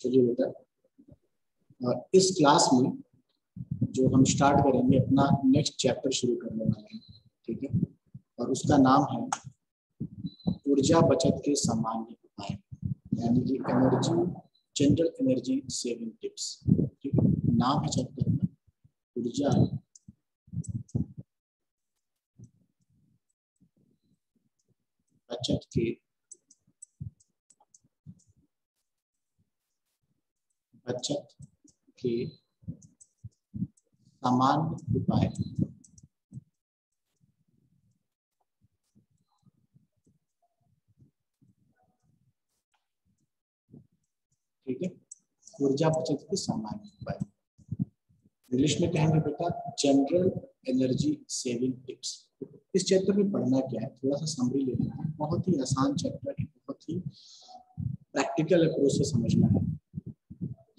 चलिए बेटा, इस क्लास में जो हम स्टार्ट करेंगे अपना नेक्स्ट चैप्टर शुरू करने वाले हैं, ठीक है। और उसका नाम है ऊर्जा बचत के सामान्य उपाय, यानी कि energy general energy saving tips, ठीक है। नाम है चैप्टर में ऊर्जा बचत के सामान्य उपाय। ठीक है, ऊर्जा बचत के सामान्य उपाय, इंग्लिश में कहेंगे बेटा जनरल एनर्जी सेविंग टिप्स। इस चैप्टर में पढ़ना क्या है, थोड़ा सा समरी लेना है। बहुत ही आसान चैप्टर है, बहुत ही प्रैक्टिकल अप्रोच से समझना है।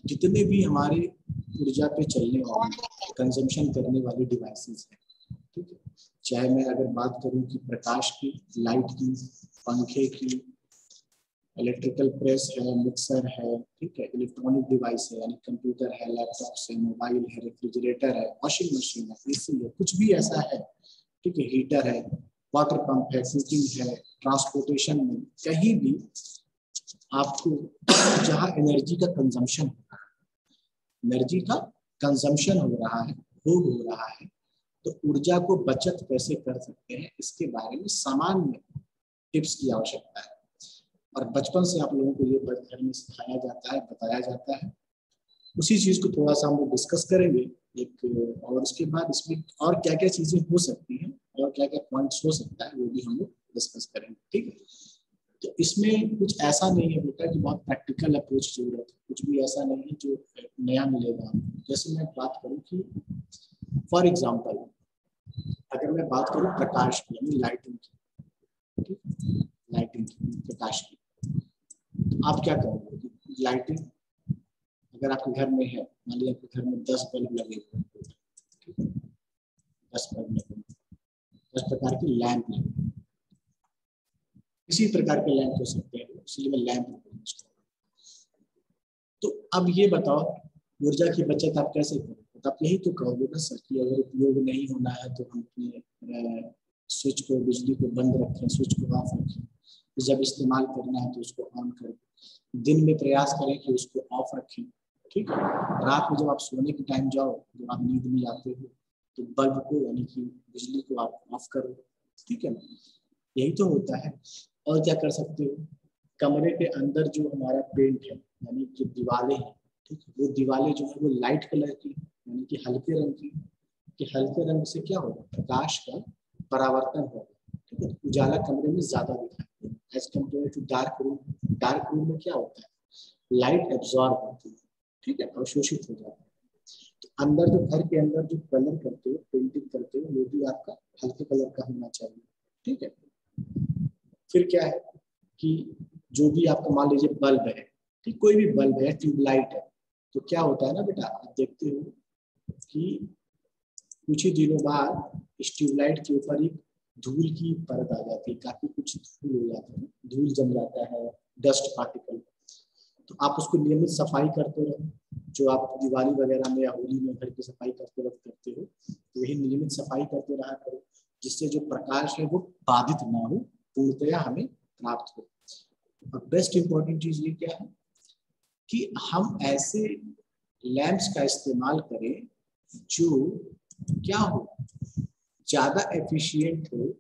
जितने भी हमारे ऊर्जा पे चलने वाले कंजम्पशन करने वाले डिवाइसेस हैं, ठीक है, चाहे मैं अगर बात करूं कि प्रकाश की, लाइट की, पंखे की, इलेक्ट्रिकल प्रेस है, मिक्सर है, ठीक है, इलेक्ट्रॉनिक डिवाइस है यानी कंप्यूटर है, लैपटॉप है, मोबाइल है, रेफ्रिजरेटर है, वॉशिंग मशीन है, एसी है, कुछ भी ऐसा है, ठीक है, हीटर है, वाटर पंप है, कुकिंग है, ट्रांसपोर्टेशन में कहीं भी आपको जहाँ एनर्जी का कंजम्पशन हो रहा है, हो रहा है, तो ऊर्जा को बचत कैसे कर सकते हैं इसके बारे में सामान्य टिप्स की आवश्यकता है। और बचपन से आप लोगों को ये घर में सिखाया जाता है, बताया जाता है। उसी चीज को थोड़ा सा हम लोग डिस्कस करेंगे एक, और उसके बाद इसमें और क्या क्या चीजें हो सकती हैं और क्या क्या पॉइंट्स हो सकता है वो भी हम लोग डिस्कस करेंगे, ठीक है। तो इसमें कुछ ऐसा नहीं है बेटा कि बहुत प्रैक्टिकल अप्रोच जरूरत है, कुछ भी ऐसा नहीं है जो नया मिलेगा। जैसे मैं बात करूँ कि फॉर एग्जाम्पल अगर मैं बात करूँ प्रकाश की यानी लाइटिंग की, ठीक है, लाइटिंग की, प्रकाश की, तो आप क्या करोगे? लाइटिंग अगर आपके घर में है, मान लीजिए आपके घर में 10 बल्ब लगे हुए हैं, ठीक है, 10 बल्ब लगे, 10 प्रकार के लैंप लगे, इसी प्रकार के लैंप हो सकते हैं, इसलिए मैं लैंप यूज कर रहा हूँ। तो अब ये बताओ ऊर्जा की बचत आप कैसे करोगे? तो आप यही तो कहोगे ना सर कि अगर उपयोग नहीं होना है तो हम अपने स्विच को, बिजली को बंद रखें, स्विच को ऑफ रखें, जब इस्तेमाल करना है तो उसको ऑन करें, दिन में प्रयास करें कि उसको ऑफ रखें, ठीक है। रात में जब आप सोने के टाइम जाओ, जब आप नींद में आते हो तो बल्ब को यानी कि बिजली को आप ऑफ करो, ठीक है ना, यही तो होता है। और क्या कर सकते हो, कमरे के अंदर जो हमारा पेंट है यानी जो दीवारें हैं, ठीक है, वो दीवारें जो है वो लाइट कलर की यानी कि हल्के रंग की, कि हल्के रंग से क्या होगा, प्रकाश का परावर्तन होगा, ठीक है, उजाला कमरे में ज्यादा दिखाई देगा as compare to dark room. Dark room में क्या होता है, लाइट एब्जॉर्ब होती है, ठीक है, अवशोषित हो जाता है। तो अंदर जो घर के अंदर जो कलर करते हो, पेंटिंग करते हो, वो भी आपका हल्के कलर का होना चाहिए, ठीक है। फिर क्या है कि जो भी आपका मान लीजिए बल्ब है, ठीक, कोई भी बल्ब है, ट्यूबलाइट है, तो क्या होता है ना बेटा, आप देखते हो कि कुछ ही दिनों बाद इस ट्यूबलाइट के ऊपर एक धूल की परत आ जाती है, काफी कुछ धूल हो जाता है, धूल जम जाता है, डस्ट पार्टिकल। तो आप उसको नियमित सफाई करते रहो, जो आप दिवाली वगैरह में या होली में घर की सफाई करते वक्त करते हो, तो वही नियमित सफाई करते रहा करो, जिससे जो प्रकाश है वो बाधित ना हो, पूर्णतया हमें प्राप्त हो। और बेस्ट इंपॉर्टेंट चीज ये क्या है कि हम ऐसे लैंप्स का इस्तेमाल करें जो क्या हो, ज्यादा एफिशिएंट हो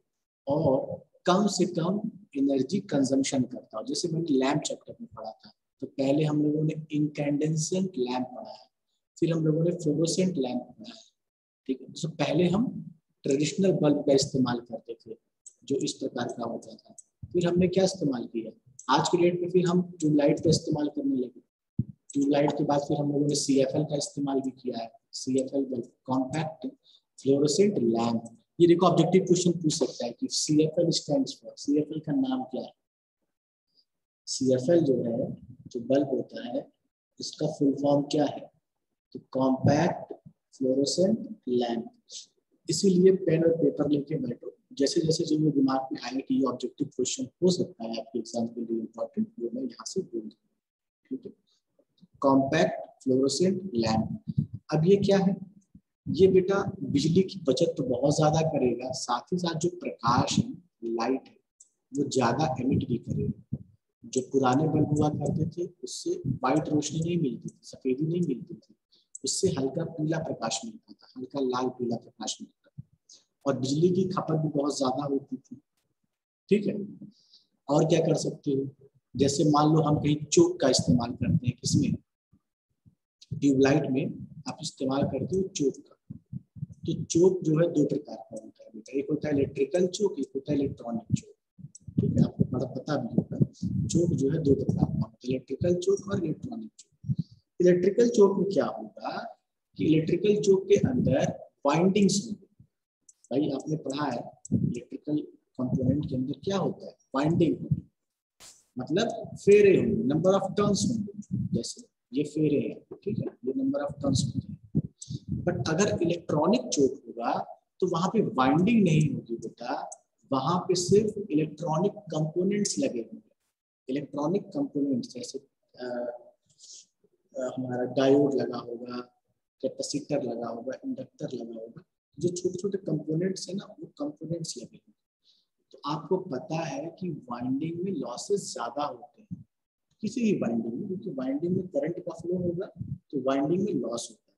और कम से कम एनर्जी कंजम्पशन करता हो। जैसे मैंने लैंप चैप्टर में पढ़ा था, तो पहले हम लोगों ने इनकैंडेसेंट लैंप पढ़ा है, फिर हम लोगों ने फ्लोरोसेंट लैंप पढ़ा है, ठीक है। तो पहले हम ट्रेडिशनल बल्ब का इस्तेमाल करते थे जो इस प्रकार का होता था, फिर हमने क्या इस्तेमाल किया, आज के डेट में फिर हम ट्यूबलाइट का इस्तेमाल करने लगे। ट्यूबलाइट के बाद फिर हम लोगों ने CFL का इस्तेमाल भी किया है, CFL bulb, compact fluorescent lamp. ये देखो ऑब्जेक्टिव क्वेश्चन पूछ सकता है कि CFL स्टैंड्स फॉर, CFL का नाम क्या है। CFL जो है, जो बल्ब होता है, इसका फुल फॉर्म क्या है, तो कॉम्पैक्ट फ्लोरोसेंट लैंप। इसीलिए पेन और पेपर लेके बैठो, जैसे जैसे जो मेरे दिमाग में आए कि ये ऑब्जेक्टिव क्वेश्चन हो सकता है आपके एग्जाम के लिए इम्पोर्टेंट, वो मैं यहाँ से बोल दूँ, ठीक है। Compact fluorescent lamp. अब ये क्या है, ये बेटा बिजली की बचत तो बहुत ज्यादा करेगा, साथ ही साथ जो प्रकाश है, लाइट है, वो ज्यादा एमिट भी करेगा। जो पुराने बल्ब हुआ करते थे उससे व्हाइट रोशनी नहीं मिलती थी, सफेदी नहीं मिलती थी, उससे हल्का पीला प्रकाश मिलता था, हल्का लाल पीला प्रकाश मिलता था, और बिजली की खपत भी बहुत ज्यादा होती थी। ठीक है, और क्या कर सकते हो, जैसे मान लो हम कहीं चौक का इस्तेमाल करते हैं, किसमें, ट्यूबलाइट में आप इस्तेमाल करते हो चौक का। तो चौक जो है दो प्रकार का होता है बेटा, एक होता है इलेक्ट्रिकल चौक, एक होता है इलेक्ट्रॉनिक चौक। ठीक है, आपको बड़ा पता भी होगा, चौक जो है दो प्रकार का होता है, इलेक्ट्रिकल चौक और इलेक्ट्रॉनिक चौक। इलेक्ट्रिकल चौक में क्या होगा कि इलेक्ट्रिकल चौक के अंदर वाइंडिंग्स होंगे। भाई आपने पढ़ा है इलेक्ट्रिकल कंपोनेंट के अंदर क्या होता है, वाइंडिंग होगी, मतलब फेरे होंगे, नंबर ऑफ टर्न्स होंगे, जैसे ये फेरे हैं, ठीक है, ये नंबर ऑफ टर्न्स होते हैं। बट अगर इलेक्ट्रॉनिक चौक होगा तो वहां पे वाइंडिंग नहीं होगी बेटा, वहां पे सिर्फ इलेक्ट्रॉनिक कंपोनेंट्स लगे होंगे। इलेक्ट्रॉनिक कंपोनेंट्स जैसे हमारा डायोड लगा होगा, कैपेसिटर लगा होगा, इंडक्टर लगा होगा, जो छोटे छोटे कंपोनेंट्स है ना, वो कंपोनेंट्स लगे होंगे। तो आपको पता है कि वाइंडिंग में लॉसेस ज्यादा होते हैं, किसी भी वाइंडिंग में, क्योंकि वाइंडिंग में करंट का फ्लो होगा तो वाइंडिंग में लॉस होता है।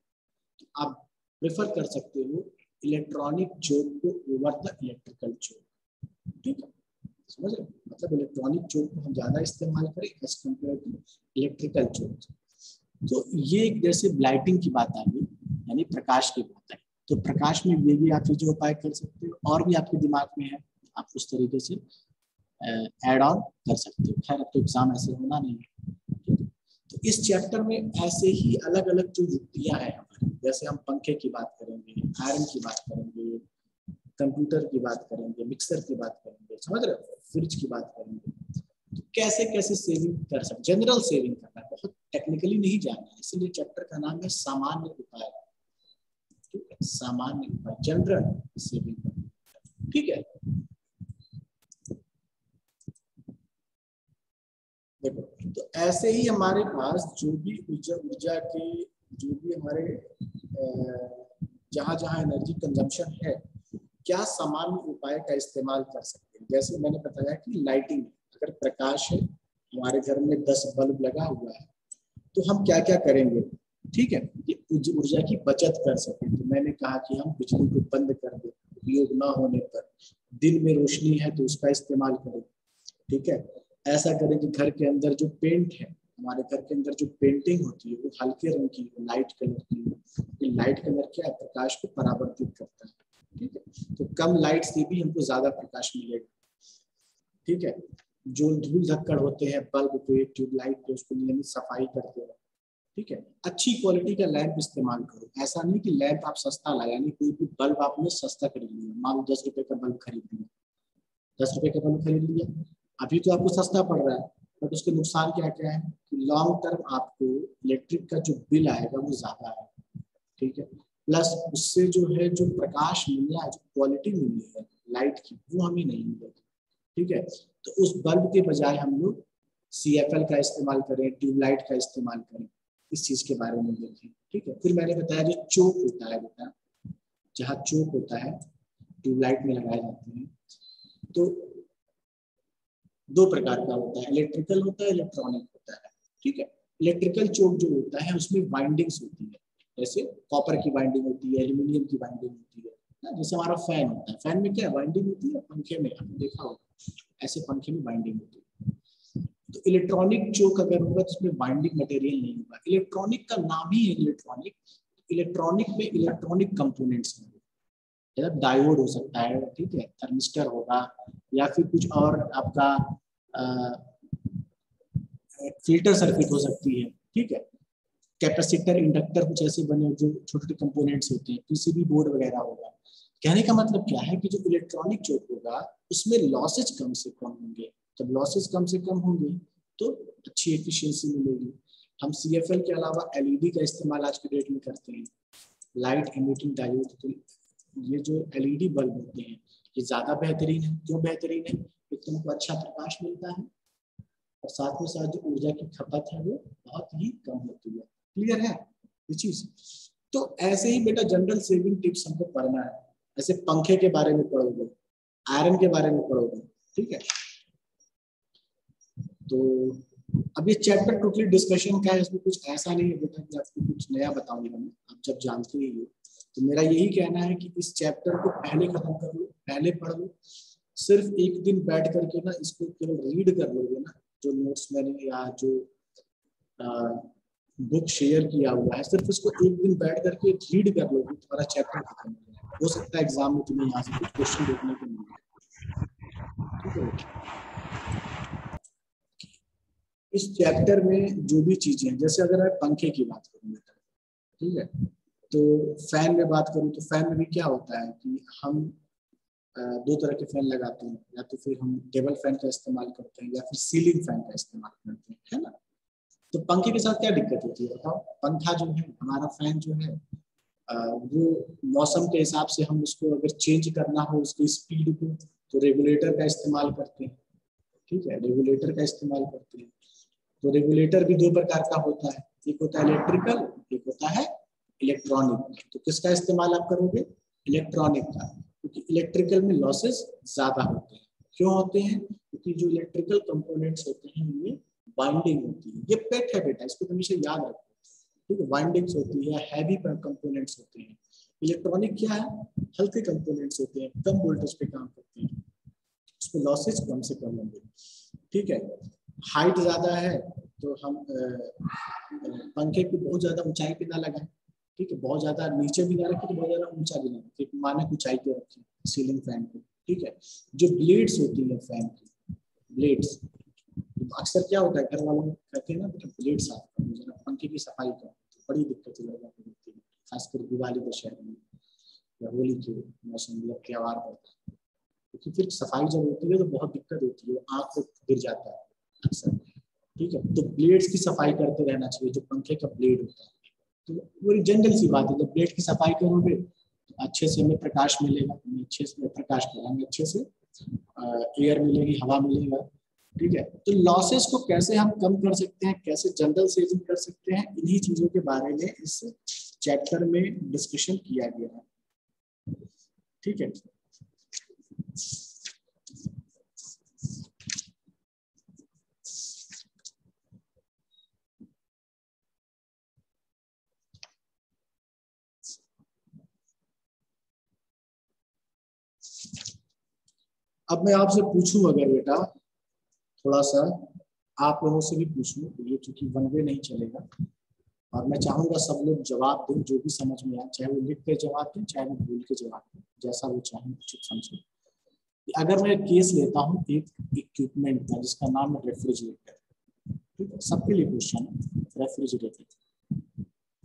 तो आप प्रेफर कर सकते हो इलेक्ट्रॉनिक चोक को ओवर द इलेक्ट्रिकल चोक। ठीक है, समझ रहे, मतलब इलेक्ट्रॉनिक चोक को हम ज्यादा इस्तेमाल करें एज कम्पेयर टू इलेक्ट्रिकल चोक। तो ये एक जैसे लाइटिंग की बात आ गई, यानी प्रकाश की बात है, तो प्रकाश में ये भी आप चीजें उपाय कर सकते हो, और भी आपके दिमाग में है, आप उस तरीके से ऐड ऑन कर सकते हो। खैर अब तो एग्जाम ऐसे होना नहीं है। तो इस चैप्टर में ऐसे ही अलग अलग जो युक्तियां हैं हमारी, जैसे हम पंखे की बात करेंगे, आयरन की बात करेंगे, कंप्यूटर की बात करेंगे, मिक्सर की बात करेंगे, समझ रहे हो, फ्रिज की बात करेंगे, तो कैसे कैसे सेविंग कर सकते, जनरल सेविंग करना है, बहुत टेक्निकली नहीं जाना है, इसलिए चैप्टर का नाम है सामान्य उपाय। ठीक है, सामान्य उपाय, जनरल सेविंग। ठीक है, देखो तो ऐसे ही हमारे पास जो भी ऊर्जा ऊर्जा के जो भी हमारे जहाँ जहाँ एनर्जी कंजम्पशन है, क्या सामान्य उपाय का इस्तेमाल कर सकते हैं। जैसे मैंने बताया कि लाइटिंग, अगर प्रकाश है, हमारे घर में 10 बल्ब लगा हुआ है, तो हम क्या क्या करेंगे, ठीक है, ये ऊर्जा की बचत कर सकें। तो मैंने कहा कि हम बिजली को बंद कर दें, उपयोग न होने पर, दिन में रोशनी है तो उसका इस्तेमाल करें। ठीक है, ऐसा करें कि घर के अंदर जो पेंट है, हमारे घर के अंदर जो पेंटिंग होती है वो हल्के रंग की हो, लाइट कलर की हो। लाइट कलर क्या है, प्रकाश को परावर्तित करता है। ठीक है, तो कम लाइट से भी हमको ज्यादा प्रकाश मिलेगा। ठीक है, जो धूल धक्कड़ होते हैं बल्ब पे, ट्यूबलाइट पे, उसको नियमित सफाई करते रहो। ठीक है, अच्छी क्वालिटी का लैंप इस्तेमाल करो। ऐसा नहीं कि लैंप आप सस्ता लाया, यानी कोई भी बल्ब आपने सस्ता खरीद लिया, मान लो 10 रुपए का बल्ब खरीद लिया, 10 रुपए का बल्ब खरीद लिया, अभी तो आपको सस्ता पड़ रहा है, बट उसके नुकसान क्या क्या है कि लॉन्ग टर्म आपको इलेक्ट्रिक का जो बिल आएगा वो ज्यादा आएगा। ठीक है, प्लस उससे जो है, जो प्रकाश मिलना है, जो क्वालिटी मिलनी है लाइट की, वो हमें नहीं मिलेगी। ठीक है, तो उस बल्ब के बजाय हम लोग CFL का इस्तेमाल करें, ट्यूबलाइट का इस्तेमाल करें, इस चीज के बारे में देखें। ठीक है, फिर मैंने बताया जो चोक होता है बेटा, जहाँ चोक होता है ट्यूबलाइट में लगाए जाते हैं, तो दो प्रकार का होता है, इलेक्ट्रिकल होता है, इलेक्ट्रॉनिक होता है। ठीक है, इलेक्ट्रिकल चोक जो होता है उसमें वाइंडिंग्स होती है, जैसे कॉपर की वाइंडिंग होती है, एल्यूमिनियम की वाइंडिंग होती है ना, जैसे हमारा फैन होता है, फैन में क्या वाइंडिंग होती है, पंखे में आपने देखा होगा, ऐसे पंखे में वाइंडिंग होती है। तो इलेक्ट्रॉनिक चोक अगर होगा तो उसमें वाइंडिंग मटेरियल नहीं होगा। इलेक्ट्रॉनिक का नाम ही है इलेक्ट्रॉनिक, इलेक्ट्रॉनिक में इलेक्ट्रॉनिक कंपोनेंट्स होंगे, डायोड हो सकता है, ठीक है, थर्मिस्टर होगा, या फिर कुछ और आपका फिल्टर सर्किट हो सकती है। ठीक है, कैपेसिटर, इंडक्टर कुछ ऐसे बने जो छोटे छोटे कंपोनेंट्स होते हैं, पीसीबी बोर्ड वगैरह होगा। कहने का मतलब क्या है कि जो इलेक्ट्रॉनिक चोक होगा उसमें लॉसेज कम से कम होंगे, जब लॉसेज कम से कम होंगे तो अच्छी एफिशिएंसी मिलेगी। हम CFL के अलावा LED का इस्तेमाल आज के डेट में करते हैं, लाइट इमिटिंग डायोड। तो ये जो LED बल्ब होते हैं ये ज्यादा बेहतरीन है। क्यों बेहतरीन है? एक तो उनको अच्छा प्रकाश मिलता है, और साथ में साथ जो ऊर्जा की खपत है वो बहुत ही कम होती है। क्लियर है ये चीज? तो ऐसे ही बेटा जनरल सेविंग टिप्स हमको पढ़ना है। ऐसे पंखे के बारे में पढ़ोगे, आयरन के बारे में पढ़ोगे, ठीक है। तो अब ये चैप्टर टोटली डिस्कशन का है, इसमें कुछ ऐसा नहीं है बेटा कि आपको कुछ नया बताऊंगा मैं, आप जब जानते ही हो। तो मेरा यही कहना है कि इस चैप्टर को पहले खत्म कर लो, पहले पढ़ लो। सिर्फ एक दिन बैठ करके ना इसको केवल रीड कर लोगे ना, जो नोट्स मैंने या जो बुक शेयर किया हुआ है, सिर्फ इसको एक दिन बैठ करके रीड कर लोगे, तुम्हारा चैप्टर खत्म हो जाएगा। हो सकता है एग्जाम में तुम्हें यहाँ से कुछ क्वेश्चन देखने को मिले, ठीक है। इस चैप्टर में जो भी चीजें हैं, जैसे अगर मैं पंखे की बात करूँ बेटा, ठीक है, तो फैन में बात करूँ तो फैन में भी क्या होता है कि हम दो तरह के फैन लगाते हैं, या तो फिर हम टेबल फैन का इस्तेमाल करते हैं या फिर सीलिंग फैन का इस्तेमाल करते हैं, है ना। तो पंखे के साथ क्या दिक्कत होती है बताओ? पंखा जो है हमारा फैन जो है वो मौसम के हिसाब से हम उसको अगर चेंज करना हो उसकी स्पीड को, तो रेगुलेटर का इस्तेमाल करते हैं, ठीक है, रेगुलेटर का इस्तेमाल करते हैं। तो रेगुलेटर भी दो प्रकार का होता है, एक होता है इलेक्ट्रिकल, एक होता है इलेक्ट्रॉनिक। तो किसका इस्तेमाल आप करोगे? इलेक्ट्रॉनिक का, क्योंकि इलेक्ट्रिकल में लॉसेस ज्यादा होते हैं। क्यों होते हैं? क्योंकि जो इलेक्ट्रिकल कंपोनेंट्स होते हैं उनमें वाइंडिंग होती है। ये पेट है बेटा, इसको हमेशा याद रखो, ठीक है। वाइंडिंग्स होती है, हैवी कंपोनेंट्स होते हैं। इलेक्ट्रॉनिक क्या है? हल्के कंपोनेंट्स होते हैं, कम वोल्टेज पे काम करते हैं, उसमें लॉसेज कम से कम होंगे, ठीक है। हाइट ज्यादा है तो हम पंखे को बहुत ज्यादा ऊंचाई पे ना लगाएं, ठीक है, बहुत ज्यादा नीचे भी ना रखें तो बहुत ज्यादा ऊंचा भी ना रखें, मानक ऊंचाई पे रखें सीलिंग फैन को, ठीक है। जो ब्लेड्स होती है फैन की, ब्लेड्स, अक्सर क्या होता है घर वालों कहते हैं ना बेटा ब्लेड साफ करो, जरा पंखे की सफाई करो, तो बड़ी दिक्कत होती है, खासकर दिवाली दशहरे में या होली के मौसम में त्योहार पड़ता है, क्योंकि फिर सफाई जब होती है तो बहुत दिक्कत होती है, आँख को गिर जाता है अक्सर, ठीक है। तो ब्लेड्स की सफाई करते रहना चाहिए, जो पंखे का ब्लेड होता है। तो वो जनरल सी बात है, जब ब्लेड की सफाई करोगे तो अच्छे से हमें प्रकाश मिलेगा, हमें अच्छे से प्रकाश कराएंगे, अच्छे से एयर मिलेगी, हवा मिलेगा, ठीक है। तो लॉसेस को कैसे हम कम कर सकते हैं, कैसे जनरल सेविंग कर सकते हैं, इन्हीं चीजों के बारे में इस चैप्टर में डिस्कशन किया गया है, ठीक है। अब मैं आपसे पूछूं अगर बेटा, थोड़ा सा आप लोगों से भी पूछूं, ये चूंकि वन वे नहीं चलेगा, और मैं चाहूंगा सब लोग जवाब दें जो भी समझ में आए, चाहे वो लिख के जवाब दें चाहे वो बोल के जवाब दें, जैसा वो चाहें उचित समझे। अगर मैं केस लेता हूँ एक इक्विपमेंट का जिसका नाम है रेफ्रिजरेटर, ठीक है, सबके लिए क्वेश्चन है रेफ्रिजरेटर,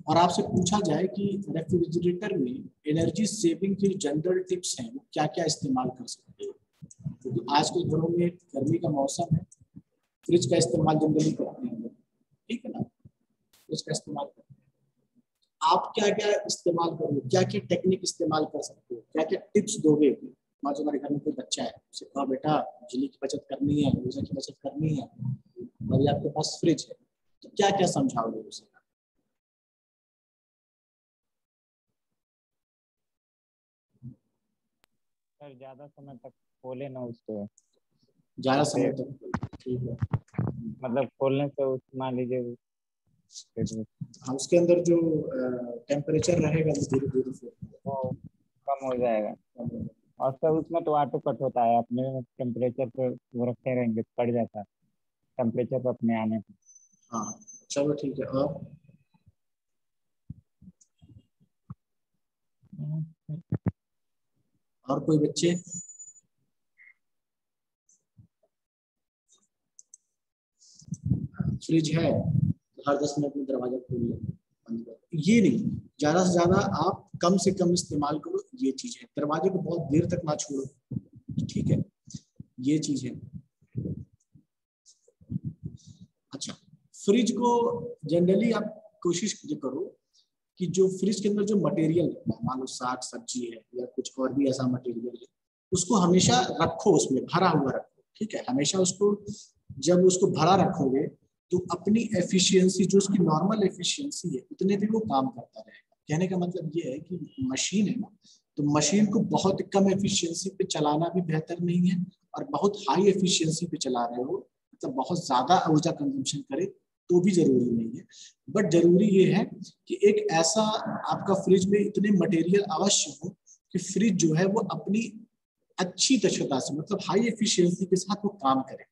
और आपसे पूछा जाए कि रेफ्रिजरेटर में एनर्जी सेविंग की जनरल टिप्स हैं, वो क्या क्या इस्तेमाल कर सकते हैं। क्योंकि तो आजकल घरों में गर्मी का मौसम है, फ्रिज का इस्तेमाल जनरली करते हैं, ठीक है ना, फ्रिज का इस्तेमाल करते हैं। आप क्या क्या इस्तेमाल करोगे, क्या क्या टेक्निक इस्तेमाल कर सकते हो, क्या क्या टिप्स दोगे? मान तुम्हारे घर में कोई बच्चा है, उसे कहा बेटा बिजली की बचत करनी है, ऊर्जा की बचत करनी है, और आपके पास फ्रिज है, तो क्या क्या समझाओगे उसे? सर ज्यादा समय तक खोले ना उसको, ज्यादा जैसे समय तक, ठीक है। मतलब खोलने से उस मान लीजिए हाँ, उसके अंदर जो टेम्परेचर रहेगा वो धीरे धीरे से वो कम हो जाएगा। और सर उसमें तो ऑटो कट होता है, अपने टेम्परेचर पर वो रखे रहेंगे तो कट जाता है टेम्परेचर पर अपने आने पर। हाँ चलो ठीक है। और कोई बच्चे? फ्रिज है तो हर 10 मिनट में दरवाजा खोल लो, बंद करो, ये नहीं, ज्यादा से ज्यादा आप कम से कम इस्तेमाल करो, ये चीज है। दरवाजे को बहुत देर तक ना छोड़ो, ठीक है, ये चीज है। अच्छा, फ्रिज को जनरली आप कोशिश करो कि जो फ्रिज के अंदर जो मटेरियल है, मान लो साग सब्जी है या कुछ और भी ऐसा मटेरियल है, उसको हमेशा रखो, उसमें भरा हुआ रखो, ठीक है, हमेशा उसको जब उसको भरा रखोगे तो अपनी एफिशिएंसी, जो उसकी नॉर्मल एफिशिएंसी है, उतने भी वो काम करता रहेगा। कहने का मतलब ये है कि मशीन है ना, तो मशीन को बहुत कम एफिशिएंसी पे चलाना भी बेहतर नहीं है, और बहुत हाई एफिशिएंसी पे चला रहे हो मतलब बहुत ज्यादा ऊर्जा कंजम्पशन करे तो भी जरूरी नहीं है। बट जरूरी ये है कि एक ऐसा आपका फ्रिज में इतने मटेरियल अवश्य हो कि फ्रिज जो है वो अपनी अच्छी दक्षता से, मतलब हाई एफिशिएंसी के साथ वो काम करे।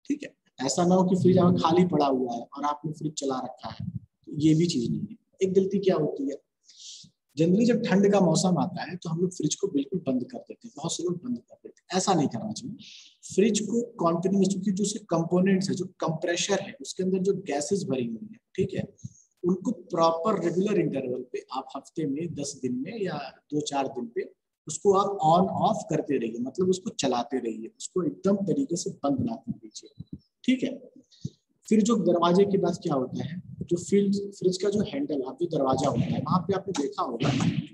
ठीक है, ऐसा ना हो कि फ्रिज खाली पड़ा हुआ है और आपने फ्रिज चला रखा है, तो ये भी चीज नहीं है। एक गलती क्या होती है, जनरली जब ठंड का मौसम आता है तो हम लोग फ्रिज को बिल्कुल बंद कर देते हैं, बहुत से लोग बंद कर देते हैं, ऐसा नहीं करना चाहिए। फ्रिज को कॉन्टिन्यूस, क्योंकि जो उसके कंपोनेंट्स है, जो कंप्रेशर है, उसके अंदर जो गैसेस भरी हुई है, ठीक है, उनको प्रॉपर रेगुलर इंटरवल पे आप हफ्ते में 10 दिन में या 2-4 दिन पे उसको आप ऑन ऑफ करते रहिए, मतलब उसको चलाते रहिए, उसको एकदम तरीके से बंद ना कर दीजिए। ठीक है, फिर जो दरवाजे के पास क्या होता है, जो फ्रिज का जो हैंडल, आप जो दरवाजा होता है, वहां पे आपने देखा होगा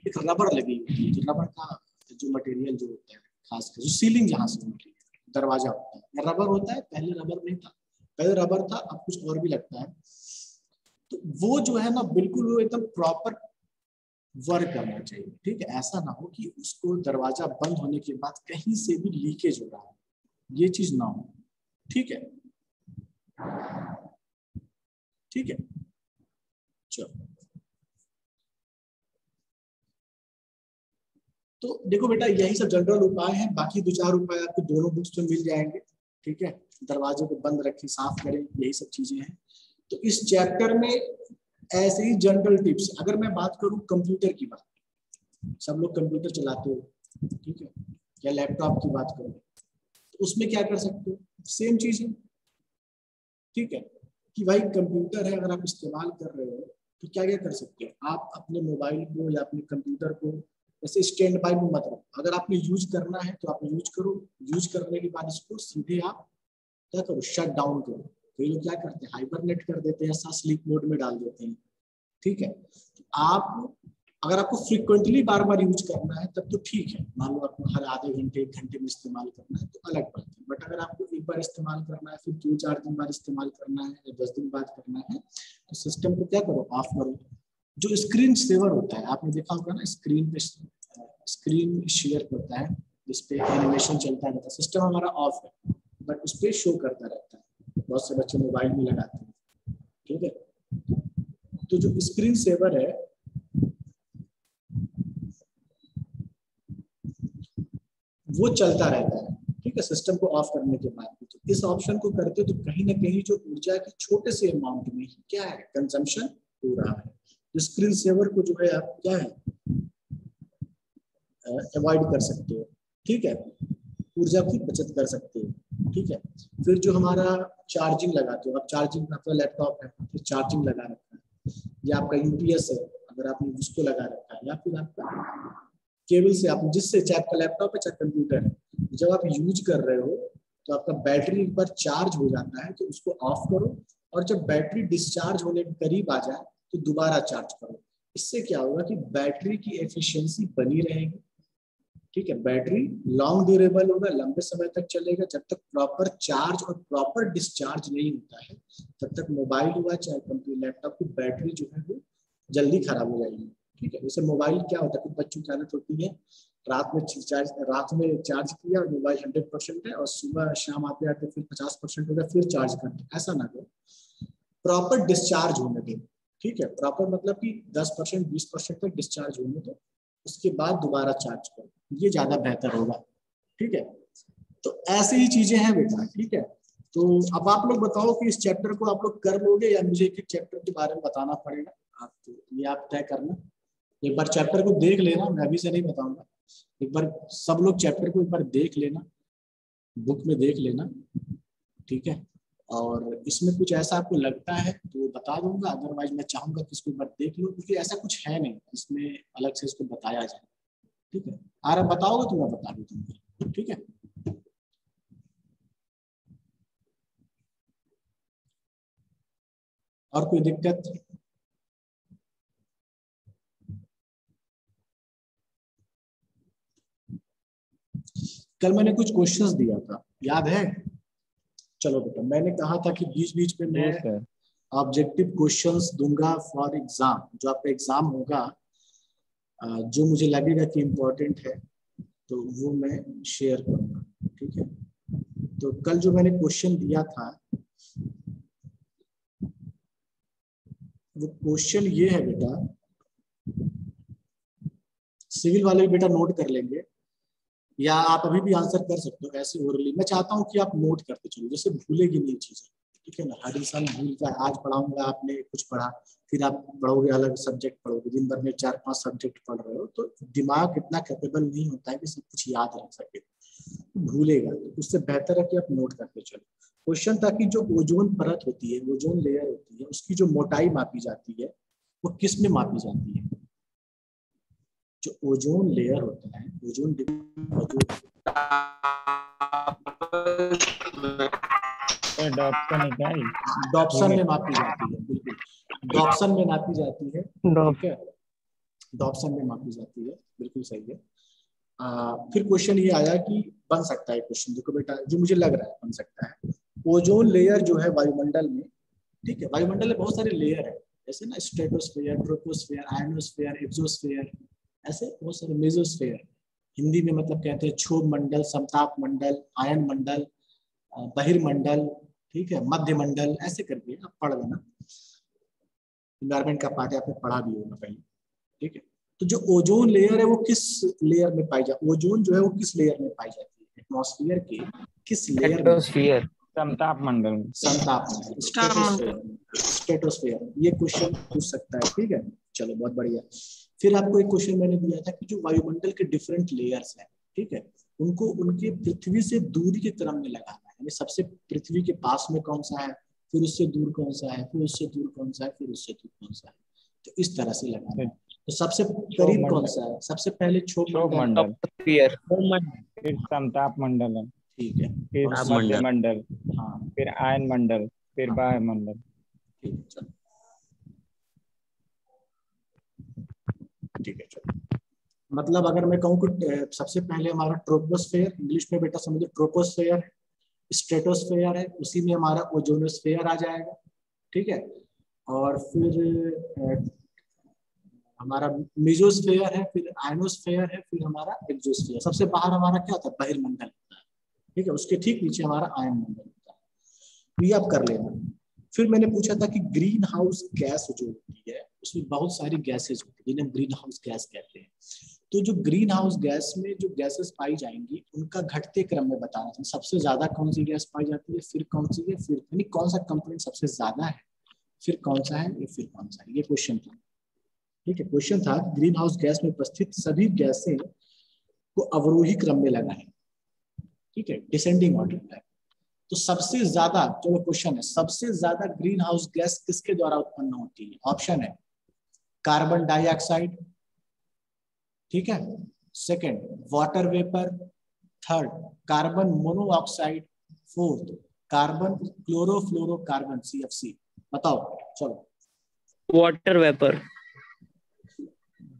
एक रबर लगी होती है, जो रबर का जो मटेरियल जो होता है, खासकर जो सीलिंग जहाँ से होती है, दरवाजा होता है, रबर होता है। पहले रबर नहीं था, पहले रबर था, अब कुछ और भी लगता है। तो वो जो है ना, बिल्कुल वो एकदम प्रॉपर वर्क करना चाहिए। ठीक है, ऐसा ना हो कि उसको दरवाजा बंद होने के बाद कहीं से भी लीकेज हो रहा है, ये चीज ना हो। ठीक है, ठीक है, चलो। तो देखो बेटा, यही सब जनरल उपाय हैं, बाकी 2-4 उपाय आपको दोनों बुक्स में मिल जाएंगे। ठीक है, दरवाजे को बंद रखें, साफ करें, यही सब चीजें हैं। तो इस चैप्टर में ऐसे ही जनरल टिप्स, अगर मैं बात करूं कंप्यूटर की बात, सब लोग कंप्यूटर चलाते हो, ठीक है, या लैपटॉप की बात करूं, तो उसमें क्या कर सकते हो, सेम चीज है। ठीक है, कि भाई कंप्यूटर है, अगर आप इस्तेमाल कर रहे हो तो क्या क्या कर सकते हो, आप अपने मोबाइल को या अपने कंप्यूटर को ऐसे स्टैंड बाय में मत रखो। अगर आपने यूज करना है तो आप यूज करो, यूज करने के बाद इसको सीधे आप क्या करो, शट डाउन करो। कई लोग क्या करते हैं, हाइबरनेट कर देते हैं, स्लीप मोड में डाल देते हैं। ठीक है, तो आप अगर आपको फ्रिक्वेंटली बार बार यूज करना है तब तो ठीक है, मान लो आपको हर आधे घंटे 1 घंटे में इस्तेमाल करना है तो अलग बात है। बट अगर आपको एक बार इस्तेमाल करना है, फिर 2-4 दिन बाद इस्तेमाल करना है, या 10 दिन बाद करना है, तो सिस्टम को क्या करो, ऑफ करो। जो स्क्रीन सेवर होता है, आपने देखा होगा ना, स्क्रीन पे स्क्रीन शेयर होता है जिसपे एनिमेशन चलता रहता है, सिस्टम हमारा ऑफ है बट उस पर शो करता रहता है, बहुत से बच्चे मोबाइल में लगाते हैं। ठीक है, तो जो स्क्रीन सेवर है वो चलता रहता है। ठीक है, सिस्टम को ऑफ करने के बाद भी। तो इस ऑप्शन को करते तो कहीं ना कहीं जो ऊर्जा के छोटे से अमाउंट में ही क्या है, कंजम्पशन हो रहा है। तो स्क्रीन सेवर को जो है आप क्या है, अवॉइड कर सकते हो। ठीक है, ऊर्जा की बचत कर सकते हो। ठीक है, फिर जो हमारा चार्जिंग लगाते हो, अब चार्जिंग आपका लैपटॉप है, फिर चार्जिंग लगा रखा है, या आपका यूपीएस है, अगर आपने उसको लगा रखा है, या फिर आपका केबल से, आप जिससे, चाहे आपका लैपटॉप है चाहे कंप्यूटर है, जब आप यूज कर रहे हो तो आपका बैटरी एक बार चार्ज हो जाता है तो उसको ऑफ करो, और जब बैटरी डिस्चार्ज होने के करीब आ जाए तो दोबारा चार्ज करो। इससे क्या होगा कि बैटरी की एफिशिएंसी बनी रहेगी। ठीक है, बैटरी लॉन्ग ड्यूरेबल होगा, लंबे समय तक चलेगा। जब तक प्रॉपर चार्ज और प्रॉपर डिस्चार्ज नहीं होता है तब तक मोबाइल हुआ चाहे कंप्यूटर लैपटॉप की बैटरी जो है वो जल्दी खराब हो जाएगी। ठीक है, जैसे मोबाइल क्या होता है, कुछ बच्चों की आदत होती है रात में चार्ज किया और मोबाइल 100% है, और सुबह शाम आते आते फिर 50% हो गया, फिर चार्ज कर दिया। ऐसा ना करो, प्रॉपर डिस्चार्ज होने दो। ठीक है, प्रॉपर मतलब कि 10% 20% तक डिस्चार्ज होने दो, उसके बाद दोबारा चार्ज करो, ये ज्यादा बेहतर होगा। ठीक है, तो ऐसे ही चीजें हैं बेटा। ठीक है, तो अब आप लोग बताओ कि इस चैप्टर को आप लोग कर लोगे या मुझे एक चैप्टर के बारे में बताना पड़ेगा। आप तो ये आप तय करना। एक बार चैप्टर को देख लेना, मैं अभी से नहीं बताऊंगा। एक बार सब लोग चैप्टर को एक बार देख लेना, बुक में देख लेना। ठीक है, और इसमें कुछ ऐसा आपको लगता है तो बता दूंगा, अदरवाइज मैं चाहूंगा कि इसको एक बार देख लो, क्योंकि ऐसा कुछ है नहीं इसमें अलग से इसको बताया जाए। ठीक है, आप बताओगे तो मैं बता दूँ तुमको। ठीक है, और कोई दिक्कत? कल मैंने कुछ क्वेश्चंस दिया था, याद है? चलो बेटा, मैंने कहा था कि बीच बीच में मैं ऑब्जेक्टिव क्वेश्चंस दूंगा फॉर एग्जाम, जो आपका एग्जाम होगा, जो मुझे लगेगा कि इम्पोर्टेंट है तो वो मैं शेयर करूंगा, ठीक है। तो कल जो मैंने क्वेश्चन दिया था वो क्वेश्चन ये है बेटा, सिविल वाले भी बेटा नोट कर लेंगे या आप अभी भी आंसर कर सकते हो ऐसे ओरली। मैं चाहता हूँ कि आप नोट करते चलो, जैसे भूलेगी नहीं चीजें, ठीक है ना। हर इंसान भूलता है, आज पढ़ाऊंगा आपने कुछ पढ़ा, फिर आप पढ़ोगे अलग सब्जेक्ट पढ़ोगे, दिन भर में 4-5 सब्जेक्ट पढ़ रहे हो, तो दिमाग इतना कैपेबल नहीं होता है कि सब कुछ याद रख सके, भूलेगा। तो उससे बेहतर है कि आप नोट करते चलो। क्वेश्चन था कि जो ओजोन परत होती है, ओजोन लेयर होती है, उसकी जो मोटाई मापी जाती है वो किस में मापी जाती है? जो ओजोन लेयर होता है, ओजोन डॉप्सन में मापी जाती है, बिल्कुल डॉप्सन में मापी जाती है, ठीक है, डॉप्सन में मापी जाती है, बिल्कुल सही है। फिर क्वेश्चन ये आया कि बन सकता है क्वेश्चन, देखो बेटा जो मुझे लग रहा है बन सकता है, ओजोन लेयर जो है वायुमंडल में, ठीक है, वायुमंडल में बहुत सारे लेयर है, जैसे ना स्ट्रेटोस्फेयर, ट्रोपोस्फेयर, आयनोस्फेयर, एक्सोस्फेयर, ऐसे बहुत सारे मेसोस्फेयर, हिंदी में मतलब कहते हैं क्षोभ मंडल, समताप मंडल, आयन मंडल, बहिर्मंडल, ठीक है, मध्य मंडल, ऐसे करके आप पढ़ लेना, इन्वायरमेंट का पार्ट आपने पढ़ा भी होगा पहले, ठीक है। तो जो ओजोन लेयर है वो किस लेयर में पाई जाती है? ओजोन जो है वो किस लेयर में पाई जाती है? एटमॉस्फेयर के किस लेयर में? समताप मंडल, समताप मंडल, स्ट्रेटोस्फेयर। ये क्वेश्चन पूछ सकता है, ठीक है, चलो बहुत बढ़िया। फिर आपको एक क्वेश्चन मैंने दिया था कि जो वायुमंडल के डिफरेंट लेयर्स हैं, ठीक है, उनको उनके पृथ्वी से दूरी के क्रम में लगाना है, यानी सबसे पृथ्वी के पास में कौन सा है, फिर उससे दूर कौन सा है, फिर उससे दूर कौन सा है, फिर उससे दूर कौन सा है, तो इस तरह से लगाना है। तो सबसे करीब कौन सा है? सबसे पहले क्षोभ मंडल, फिर समताप मंडल है, ठीक है, फिर मध्य मंडल, हाँ, फिर आयन मंडल, फिर बाह्य मंडल, ठीक है, चलो ठीक है, चलो। मतलब अगर मैं कहूँ कि सबसे पहले हमारा ट्रोपोस्फेयर, इंग्लिश में बेटा समझो ट्रोपोस्फेयर, स्ट्रेटोस्फेयर है, उसी में हमारा ओजोनोस्फेयर आ जाएगा, ठीक है, और फिर हमारा मेसोस्फेयर है, फिर आयनोस्फेयर है, फिर हमारा एक्सोस्फेयर। सबसे बाहर हमारा क्या होता है? बहिर्मंडल होता है, ठीक है, उसके ठीक नीचे हमारा आयन मंडल होता है। ये आप कर लेना। फिर मैंने पूछा था कि ग्रीन हाउस गैस जो होती है उसमें बहुत सारी गैसेज होती है जिन्हें ग्रीन हाउस गैस कहते हैं। तो जो ग्रीन हाउस गैस में जो गैसेस पाई जाएंगी उनका घटते क्रम में बताना चाहिए, सबसे ज्यादा कौन सी गैस पाई जाती है, फिर कौन सी है, फिर यानी कौन सा कंपोनेंट सबसे ज्यादा है, फिर कौन सा है, फिर कौन सा है, ये क्वेश्चन था, ठीक है। क्वेश्चन था ग्रीन हाउस गैस में उपस्थित सभी गैसें को अवरोही क्रम में लगाएं, ठीक है, डिसेंडिंग ऑर्डर में। तो सबसे ज्यादा, चलो क्वेश्चन है, सबसे ज्यादा ग्रीन हाउस गैस किसके द्वारा उत्पन्न होती है? ऑप्शन है कार्बन डाइऑक्साइड, ठीक है, second water vapour, third carbon monoxide, fourth carbon chlorofluorocarbon CFC। बताओ चलो। Water vapour.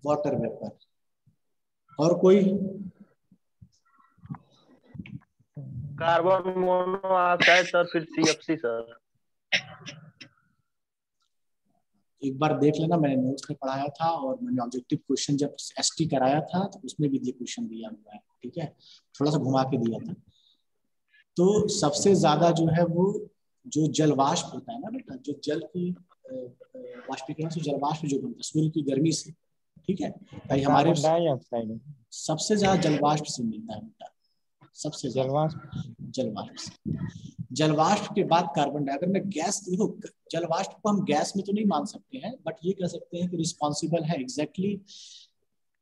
Water vapour. और कोई? कार्बन मोनोऑक्साइड सर, फिर CFC सर। एक बार देख लेना, मैंने नोट्स में पढ़ाया था और मैंने ऑब्जेक्टिव क्वेश्चन जब ST कराया था तो उसमें भी ये क्वेश्चन दिया हुआ है, ठीक है, थोड़ा सा घुमा के दिया था। तो सबसे ज्यादा जो है वो जो जल वाष्प होता है ना बेटा, जो जल की वाष्पीकरण से जल वाष्प जो बनता है सूर्य की गर्मी से, ठीक है, भाई हमारे सबसे ज्यादा जल वाष्प से मिलता है बेटा, सबसे जलवाष्प से। जलवाष्प के बाद कार्बन डाइऑक्साइड। अगर मैं गैस, देखो जलवाष्प को हम गैस में तो नहीं मान सकते हैं, बट ये कह सकते हैं कि रिस्पॉन्सिबल है, एग्जैक्टली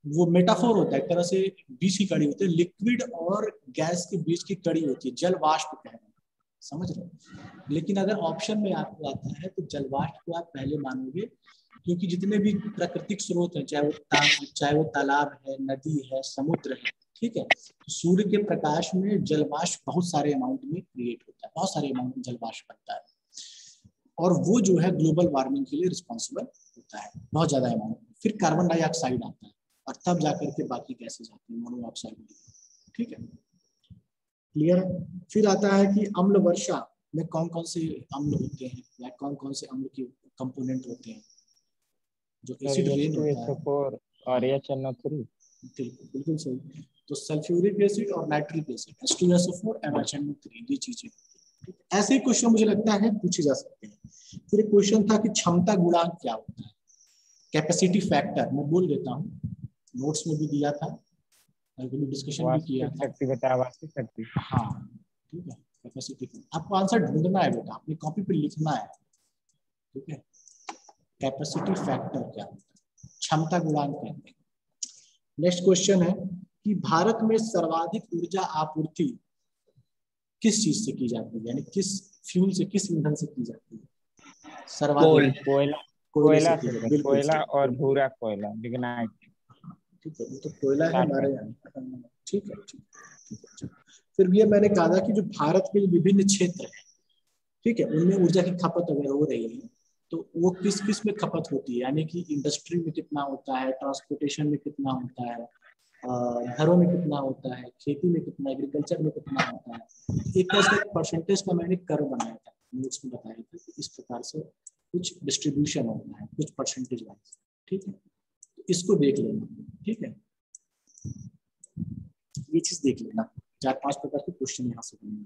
वो मेटाफोर होता है, एक तरह से बीच की कड़ी होती है, लिक्विड और गैस के बीच की कड़ी होती है, जलवाष्प कहते हैं, समझ रहे हो। लेकिन अगर ऑप्शन में आपको आता है तो जलवाष्प को आप पहले मानोगे, क्योंकि जितने भी प्राकृतिक स्रोत हैं, चाहे वो तालाब है, नदी है, समुद्र है, ठीक है, तो सूर्य के प्रकाश में जलवाष्प बहुत सारे अमाउंट में क्रिएट होता है, बहुत सारे अमाउंट में जलवाष्प बनता है, और वो जो है ग्लोबल वार्मिंग के लिए रिस्पॉन्सिबल होता है बहुत ज्यादा अमाउंट में। फिर कार्बन डाइऑक्साइड आता है और तब जाकर के बाकी गैसेज आती है, मोनोऑक्साइड, ठीक है, क्लियर है। फिर आता है कि अम्ल वर्षा में कौन कौन से अम्ल होते हैं या कौन कौन से अम्ल के कंपोनेंट होते हैं? जो एसिड रेन होता है और HNO3। बिल्कुल सही। तो सल्फ्यूरिक एसिड और नाइट्रिक एसिड H2SO4 NaCO3 ये चीजें। ऐसे ही क्वेश्चन मुझे लगता है पूछे जा सकते हैं। फिर एक क्वेश्चन था कि क्षमता गुणांक क्या होता है, कैपेसिटी फैक्टर। मैं बोल देता हूँ, नोट्स में भी दिया था, डिस्कशन भी किया था। शक्ति बटा वास्तविक शक्ति। हाँ ठीक है, कैपेसिटी। आपको आंसर ढूंढना है बेटा, अपनी कॉपी पे लिखना है, ठीक है। कैपेसिटी फैक्टर क्या होता है, क्षमता गुणांक कहते हैं। नेक्स्ट क्वेश्चन है कि भारत में सर्वाधिक ऊर्जा आपूर्ति किस चीज से की जाती है, यानी किस फ्यूल से, किस ईंधन से की जाती है? सर्वाधिक कोयला से। कोयला और भूरा कोयला, लिग्नाइट। ठीक है, तो कोयला है हमारे यहाँ। ठीक है। फिर ये मैंने कहा था कि जो भारत के विभिन्न क्षेत्र हैं, ठीक है, उनमें ऊर्जा की खपत अगर हो रही है तो वो किस किस में खपत होती है, यानी कि इंडस्ट्री में कितना होता है, ट्रांसपोर्टेशन में कितना होता है, घरों में कितना होता है, खेती में कितना, एग्रीकल्चर में कितना होता है। एक तरह से परसेंटेज का मैंने कर्व बनाया था, नोट्स में बताया था कि इस प्रकार से कुछ डिस्ट्रीब्यूशन होता है, कुछ परसेंटेज वाइज। ठीक है, तो इसको देख लेना, ठीक है, ये चीज देख लेना। 4-5 प्रकार के क्वेश्चन यहाँ से बनेंगे।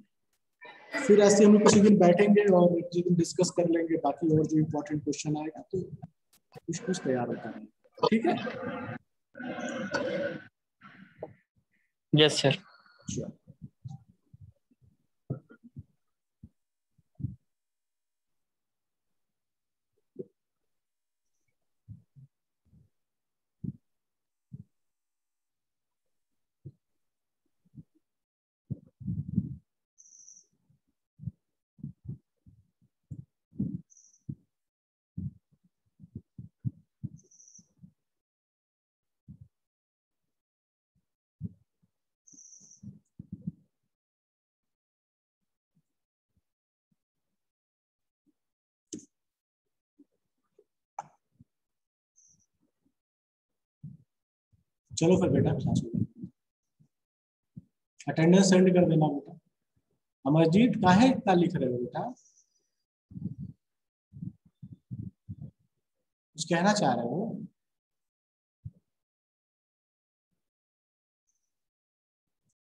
फिर ऐसे हम किसी दिन बैठेंगे और किसी दिन डिस्कस कर लेंगे बाकी और जो इम्पोर्टेंट क्वेश्चन आएगा तो कुछ तैयार होता है। ठीक है, यस सर। चलो फिर बेटा क्लास हो गई, अटेंडेंस सेंड कर देना बेटा। अमरजीत काहे इतना लिख रहे हो बेटा, कुछ कहना चाह रहे हो?